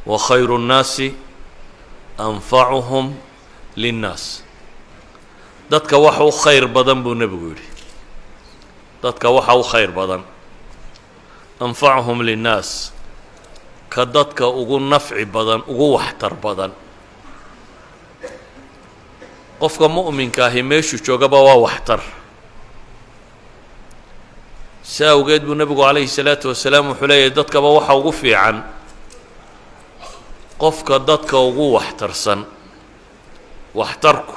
وخير الناس أنفعهم للناس dadka waxa u khayr badan buu nebigu yidhi dadka waxa u khayr badan anfacuhum linnaas ka dadka ugu nafci badan ugu waxtar badan qofka mu'minka ahi meeshuu joogaba waa waxtar si awgeed buu nebigu calayhi salaatu wasalaam wuxuu leeyahay dadkaba waxa ugu fiican qofka dadka ugu waxtarsan waxtarku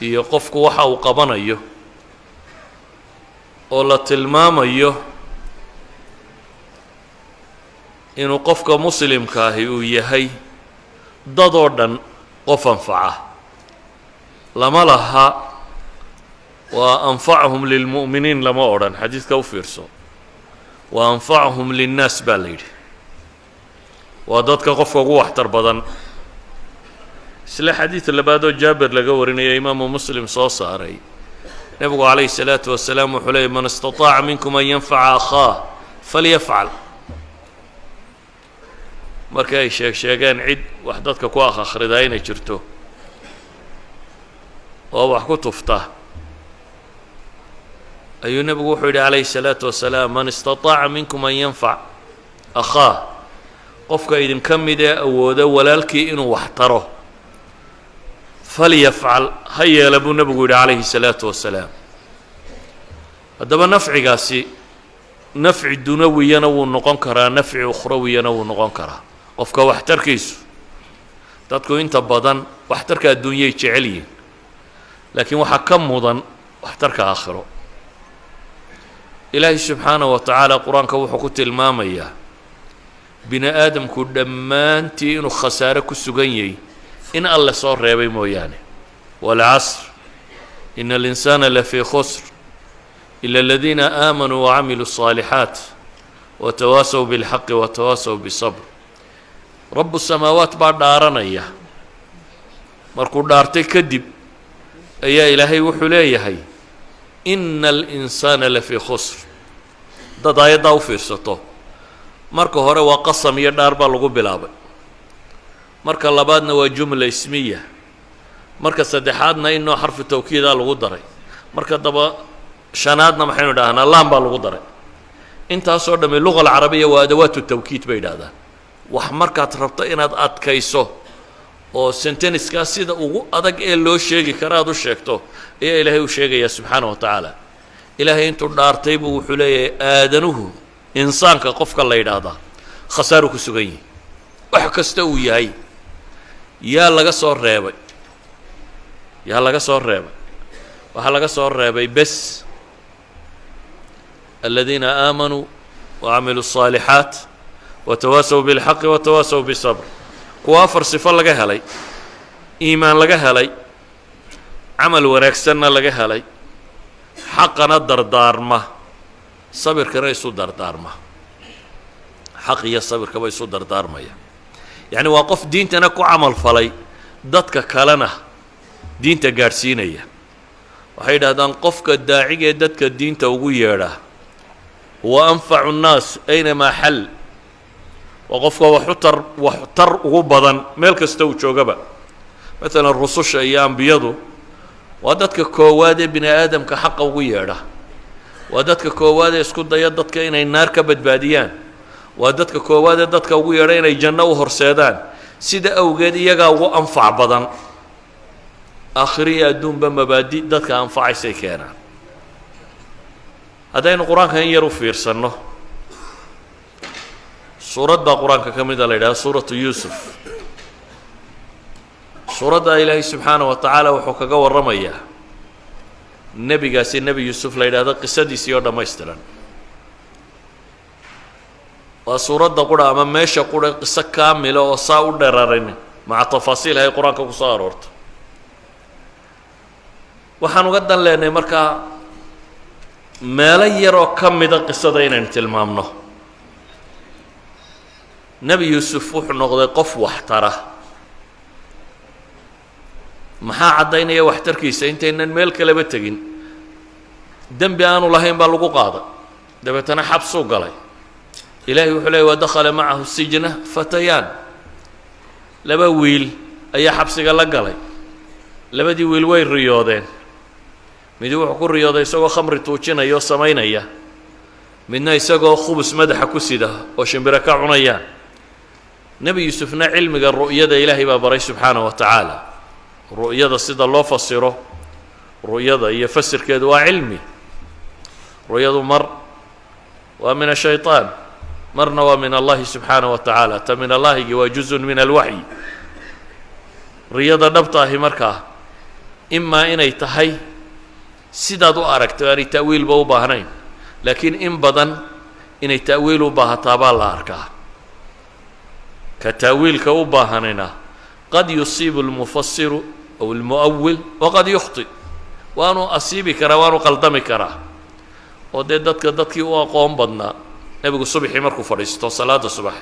iyo qofku waxa uu qabanayo oo la tilmaamayo inuu qofka muslimka ahi uu yahay dadoo dhan qof anfaca lama laha waa anfacahum lilmu'miniin lama odhan xadiidka u fiirso wa anfacahum linnaas baa la yidhi waa dadka qofka ugu waxtar badan isla xadiid labaadoo jaabir laga warinaya imaamu muslim soo saaray nebigu calayhi salaatu wasalaam wuxuu leeyay man istataaca minkum an yanfaca akhaah falyafcal marka ay sheegeen cid wax dadka ku akhridaa inay jirto oo wax ku tufta ayuu nebigu wuxuu yidhi calayhi salaatu wasalaam man istataaca minkum an yanfac akhaah qofka idinka mid ee awooda walaalkii inuu wax taro falyafcal ha yeela buu nebigu yidhi calayhi salaatu wasalaam haddaba nafcigaasi nafci dunawiyana wuu noqon karaa nafci ukhrawiyana wuu noqon karaa qofka waxtarkiisu dadku inta badan waxtarka adduunyay jecel yihiin laakiin waxaa ka mudan waxtarka aakhiro ilaahay subxaanahu wa tacaala qur-aanka wuxuu ku tilmaamayaa bini aadamku dhammaantii inuu khasaare ku sugan yahay in alle soo reebay mooyaane waalcasr ina alinsaana lafii khusr ila aladiina aamanuu wacamiluu الصaalixaat watawaasaw biاlxaqi watawaasaw bisabr rabu samaawaat baa dhaaranaya markuu dhaartay kadib ayaa ilaahay wuxuu leeyahay ina alinsaana lafii khusr dad aayaddaa u fiirsato marka hore waa qasam iyo dhaar baa lagu bilaabay marka labaadna waa jumla ismiya marka saddexaadna inoo xarfu tawkiidaa lagu daray marka daba shanaadna maxaynu idhahnaa laan baa lagu daray intaasoo dhammi luga alcarabiya waa adawaatu tawkiid bay idhahdaan wax markaad rabto inaad adkayso oo senteniskaa sida ugu adag ee loo sheegi kara aad u sheegto ayaa ilaahay u sheegayaa subxaana wa tacaala ilaahay intuu dhaartay buu wuxuu leeyahay aadanuhu insaanka qofka la yidhaahdaa khasaaru ku sugan yihi wax kasta uu yahay yaa laga soo reebay waxaa laga soo reebay bes aladiina aamanuu wacamiluu الصaalixaat watawaasaw biاlxaqi watawaasaw bisabr kuwa afar sifo laga helay iimaan laga helay camal wanaagsanna laga helay xaqana dardaarma sabirkana isu dardaarma xaq iyo sabirkaba isu dardaarmaya yacni waa qof diintana ku camal falay dadka kalena diinta gaadhsiinaya waxay yidhahdaan qofka daacigee dadka diinta ugu yeedha huwa anfacu nnaas aynamaa xal waa qofka waxtar ugu badan meel kasta uu joogaba maalan rususha iyo ambiyadu waa dadka koowaad ee bini aadamka xaqa ugu yeedha waa dadka koowaad ee isku daya dadka inay naar ka badbaadiyaan waa dadka koowaad ee dadka ugu yeedha inay janno u horseedaan sida awgeed iyagaa ugu anfac badan aakhiro iyo adduunba mabaadi dadka anfacaysay keenaan haddaynu qur-aanka in yar u fiirsanno suurad baa qur-aanka ka mida la yidhahda suuratu yuusuf suuraddaa ilaahay subxaana wa tacaala wuxuu kaga warramayaa nebigaasi nebi yuusuf la yidhahdo qisadiisii oo dhammaystiran waa suuradda qura ama meesha qura qiso kaamila oo saa u dherarin maca tafaasiil ay qur-aanka ku soo aroorto waxaan uga dan leenahay markaa meelo yaroo ka mida qisada inaynu tilmaamno nebi yuusuf wuxuu noqday qof waxtara maxaa caddaynaya waxtarkiisa intaynan meel kaleba tegin dembi aanu lahayn baa lagu qaaday dabeetana xabsuu galay إلهي وحلي ودخل معه السجن فتيان لبا ويل أي حبس قال لي لبا دي ويل وين رياضين مدو حكون رياضة يسوى خمر توجينا يو سمينيا منا يسوى خبز مدح كسيده وشنبركا عنيا نبي يوسفنا علم الرؤية إلهي بابري سبحانه وتعالى الرؤية الصيد الله فسره رؤية يفسر كده علمي رؤية مر ومن الشيطان مرنا ومن الله سبحانه وتعالى تمن الله وجزء من الوحي رياضة نبطة مركا إما إني تحي سيدادو أركت يعني تأويل بو باهنين لكن إن بدن إني تأويل باه تابا الله أركاه كتأويل كو باهنينا قد يصيب المفسر أو المؤول وقد يخطئ وأنا أصيب كرا وأنا قلدم كرا ودي دتك وقوم بدنا نبي الصبح مركو فريستو صلاة الصبح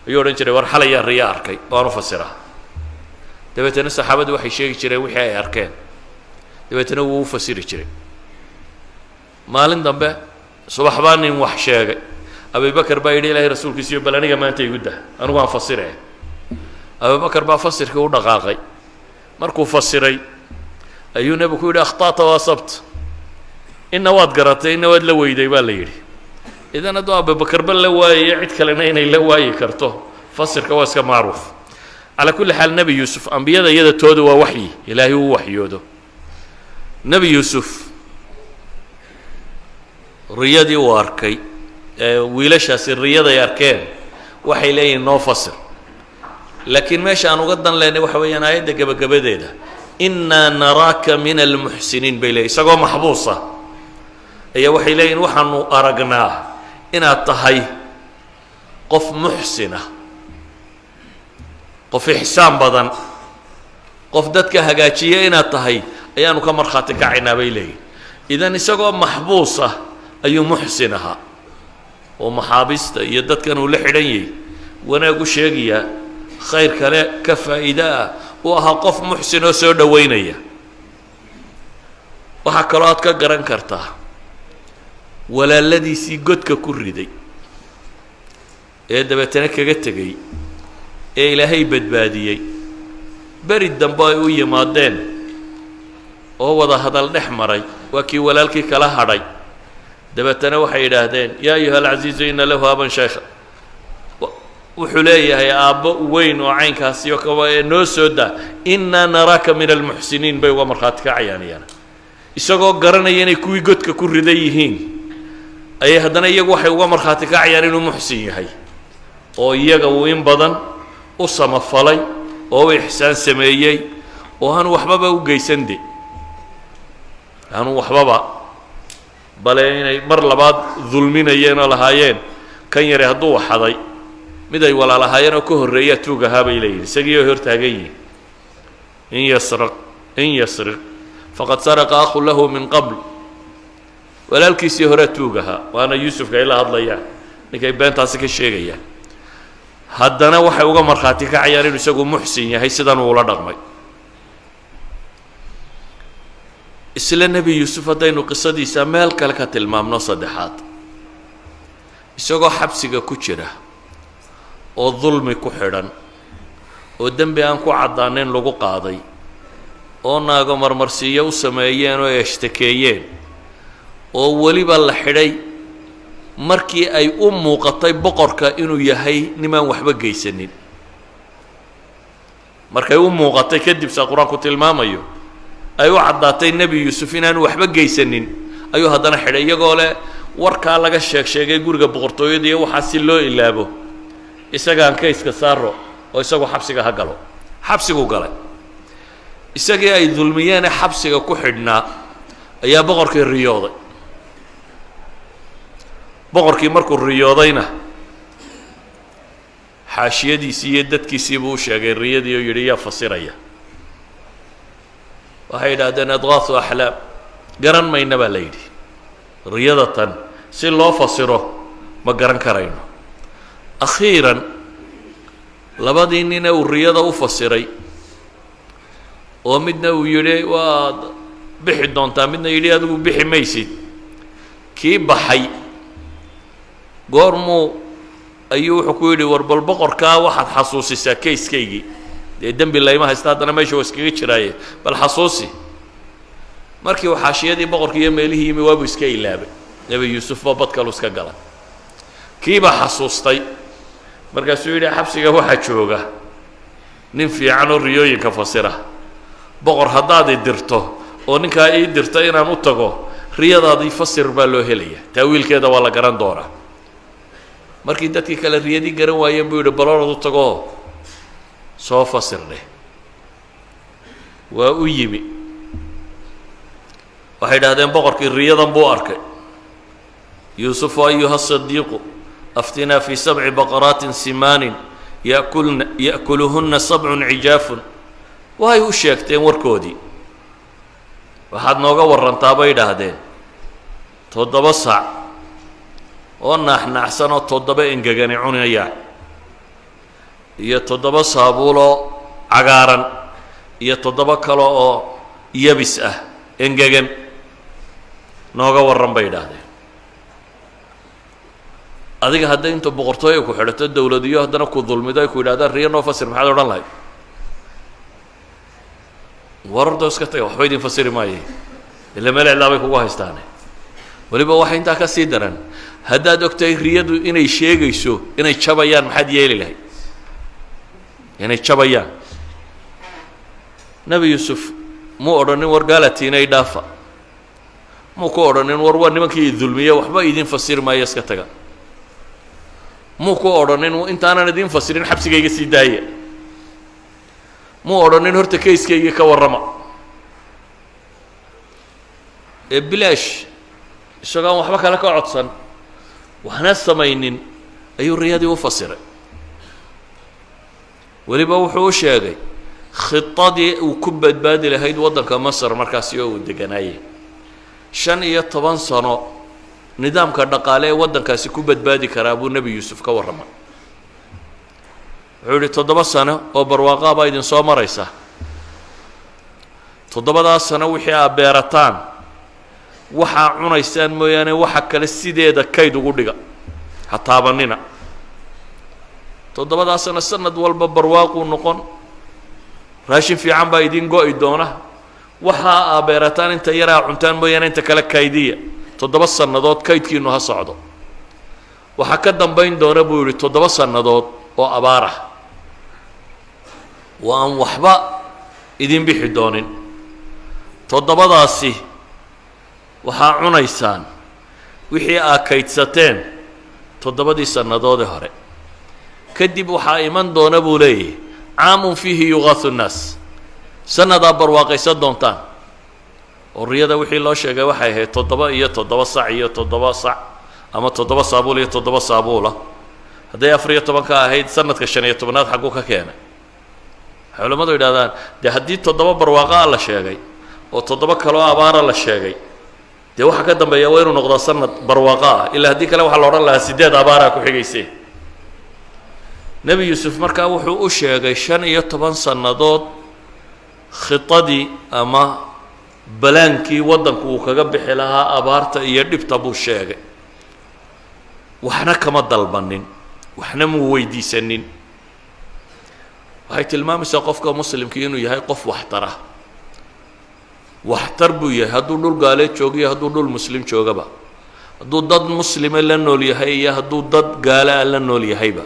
يورن جري ورحل يا الرياء أركي وأنا فسرها دبيت أنا صحابة وحي شيء جري وحي أركان دبيت أنا وفسر جري مالن دمبه صبح باني وحشاق أبي بكر بايدي له رسول كسيو بلاني ما أنت يقوله أنا ما أفسره أبي بكر بفسر كون دقاقي مركو فسري أيون أبو كود أخطأت وأصبت إن واد قرأت إن واد لويدي بالليل إذا أنا دو أبي بكر باللواي يعد كلنا اللواي كرته فسر كواس معروف على كل حال نبي يوسف أنبياء يدا تودوا وحي إلهي هو وحي يودو نبي يوسف رياضي واركي ويلاشاس الرياضة ياركين waxay leeyihiin noo fasir laakiin meesha aan uga dan leeyahay waxa weeyaan aayada gabagabadeeda inna naraka min almuhsinin bilay isagoo maxbuusa ayaa waxay leeyihiin waxaanu aragnaa inaad tahay qof muhsina qof ihsaan badan qof dadka hagaajiya inaad tahay ayaanu ka marxaati kacinaa bay leeyihiin idan isagoo maxbuusa ayuu muhsinaha ومحابسته يدد كانوا لحريني وانا اقول شيقيا خير كلا كفائدة وها قف محسن وسود وينيا وها كرات كقرن كرتا ولا الذي سيقدك كردي ايه دبتنك قتقي ايه لهي بدباديي بريد دنباي ويا مادين وهو ذا هذا النحمري وكي ولالكي كلا هري دبتنا وحي يدهدين يا أيها العزيز إن له أبا شيخا وحليه يا أبا وين وعين كاسيوك ونوسودا إنا نراك من المحسنين بي ومرخاتك عياني أنا إساقو قرنا يني كوي قدك كل رديهين أي هدنا يقو حي ومرخاتك عياني ومحسين هاي ويقو وين بدن وصم فلي وإحسان سميي وهانو وحبابا وقيسن دي هانو وحبابا بل إني مر لبعض ظلمين ينا لهايين كان يرهدوا حضي مدى ولا لهايين وكهر رياتوك هابا إليه سجيه هرتاقيه إن يسرق فقد سرق أخ له من قبل ولا الكيس يهرتوكها وأنا يوسف قايل هذا يعني لكي بين تاسك الشيء هدنا وحي وقمر خاتك عيارين وسقوا محسن هي سدان ولا رقمي إسلا النبي يوسف دينو قصدي سمال كلكة المامنو صدحات إساقو حبسيك كتشرة وظلمي كحران ودنبي أنكو عدانين لغو قاضي وناقو مرمرسية وسمايين ويشتكيين وولي بالحري markii ay u muuqatay boqorka inuu yahay niman waxba geysanin markay u muuqatay kadib sa quraanku tilmaamayo ay u cadaatay nabi yusuf inaan waxba geysanin ayuu hadana xidhay iyagoo leh warka laga sheegay guriga boqortooyada iyo waxa si loo ilaabo isagaan ka iska saaro oo isagu xabsiga ha galo xabsigu galay isagii ay dulmiyeen xabsiga ku xidhnaa ayaa boqorkii riyooday boqorkii markuu riyoodayna xaashiyadiisii iyo dadkiisii buu sheegay riyadii oo yidhi yaa fasiraya waxay yidhaahdeen adgaasu axlaam garan mayna baa la yidhi riyadatan si loo fasiro ma garan karayno akhiiran labadii nina uu riyada u fasiray oo midna uu yidhi waad bixi doontaa midna yidhi adigu bixi maysid kii baxay goormuu ayuu wuxuu ku yidhi war bal boqorkaa waxaad xasuusisaa kayskaygii dee dembi layma haysta haddana meesha waa iskaga jiraaye bal xasuusi markii uu xaashiyadii boqorkii iyo meelihii yimi waabuu iska ilaabay nebi yuusuf baa badkalu iska galay kiibaa xasuustay markaasuu yidhi xabsiga waxaa jooga nin fiican oo riyooyinka fasira boqor haddaad i dirto oo ninkaa ii dirta inaan u tago riyadaadii fasir baa loo helaya taawiilkeeda waa la garan doonaa markii dadkii kale riyadii garan waayeen buu yidhi baloorad u tagoo soo fasir dheh waa u yimi waxay idhahdeen boqorkii riyadan buu arkay yuusufu ayuha sadiiqu aftinaa fii 7 baqaraatin simaanin ya'kuluhunna 7 cijaafun way u sheegteen warkoodii waxaad nooga warantaa bay idhaahdeen 7 sac oo naaxnaacsan oo 7 engegani cunaya iyo 7 saabuuloo cagaaran iyo 7 kale oo yabis ah engegan nooga warran bay idhaahdeen adiga hadday inta boqortooyo ku xidhato dawladiyo haddana ku dulmido ay ku yidhahdaan riyo noo fasir maxaad odhan lahayd warardoo iska taga waxba idin fasiri maayay ila meel cidlaa bay kugu haystaane weliba waxa intaa ka sii daran haddaad ogtahay riyadu inay sheegayso inay jabayaan maxaad yeeli lahayd inay jabayaan nebi yuusuf muu odhanin war gaalatiinay dhaafa muu ku odhanin war waa nimankii dulmiye waxba idin fasiri maayo iska taga muu ku odhanin intaanan idin fasirin xabsigayga sii daaya muu odhanin horta kayskayga ka warrama ee bilaash isagoon waxba kale ka codsan waxna samaynin ayuu riyadii u fasiray weliba wuxuu u sheegay khitadii uu ku badbaadi lahayd waddanka masar markaasi oo uu deganaayey 15 sano nidaamka dhaqaale ee waddankaasi ku badbaadi karaa buu nebi yuusuf ka warramay wuxuu yidhi 7 sano oo barwaaqaa baa idin soo maraysa 7daas sano wixii aad beerataan waxaa cunaysaan mooyaane waxa kale sideeda kayd ugu dhiga ha taabanina 7daas sano sanad walba barwaaquu noqon raashin fiican baa idin go'i doona waxa aad beerataan inta yaraa cuntaan mooyaane inta kale kaydiya 7 sannadood kaydkiinu ha socdo waxaa ka dambayn doona buu yidhi 7 sannadood oo abaar ah oo aan waxba idin bixi doonin 7daasi waxaa cunaysaan wixii aad kaydsateen 7dii sannadoodee hore kadib waxaa iman doona buu leeyahay caamun fiihi yugaahu nnaas sannadaa barwaaqaysan doontaan oo riyada wixii loo sheegay waxay ahayd 7 iyo 7 sac iyo 7 sac ama 7 saabuul iyo 7 saabuula hadday 14 ka ahayd sanadka 15aad xagguu ka keenay waxay culammadu yidhahdaan dee haddii 7 barwaaqaa la sheegay oo 7 kaloo abaara la sheegay dee waxa ka dambeeya waa inuu noqdaa sanad barwaaqa ah ilaa haddii kale waxaa la odhan lahaa 8 abaaraa ku xigayse nebi yuusuf markaa wuxuu u sheegay 15 sannadood khitadii ama balaankii waddanku uu kaga bixi lahaa abaarta iyo dhibta buu sheegay waxna kama dalbanin waxna muu weydiisanin waxay tilmaamaysaa qofka muslimkii inuu yahay qof waxtara waxtar buu yahay hadduu dhul gaaleed joogiyo hadduu dhul muslim joogaba hadduu dad muslime la nool yahay iyo hadduu dad gaala la nool yahayba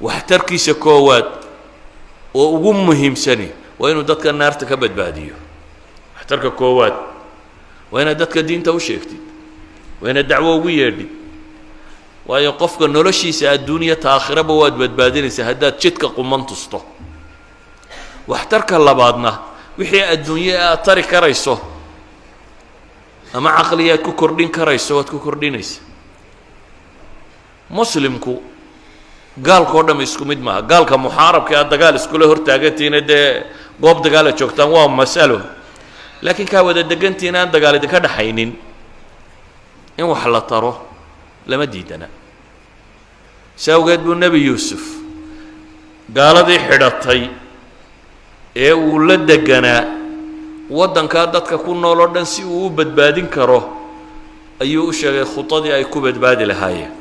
waxtarkiisa koowaad oo ugu muhiimsani waa inuu dadka naarta ka badbaadiyo waxtarka koowaad waa inaad dadka diinta u sheegtid waa inaad dacwo ugu yeedhid waayo qofka noloshiisa adduunya ta aakhiraba waad badbaadinaysaa haddaad jidka quman tusto waxtarka labaadna wixii adduunye aad tari karayso ama caqli aad ku kordhin karayso waad ku kordhinaysa muslimku gaalka oo dham isku mid maaha gaalka muxaarabka aad dagaal iskula hortaagantiina dee goob dagaala joogtaan waa masalo laakiin kaa wada degantiina aan dagaal idinka dhaxaynin in wax la taro lama diidana si awgeed buu nebi yuusuf gaaladii xidhatay ee uu la deganaa waddankaa dadka ku nool oo dhan si uu u badbaadin karo ayuu u sheegay khudadii ay ku badbaadi lahaayeen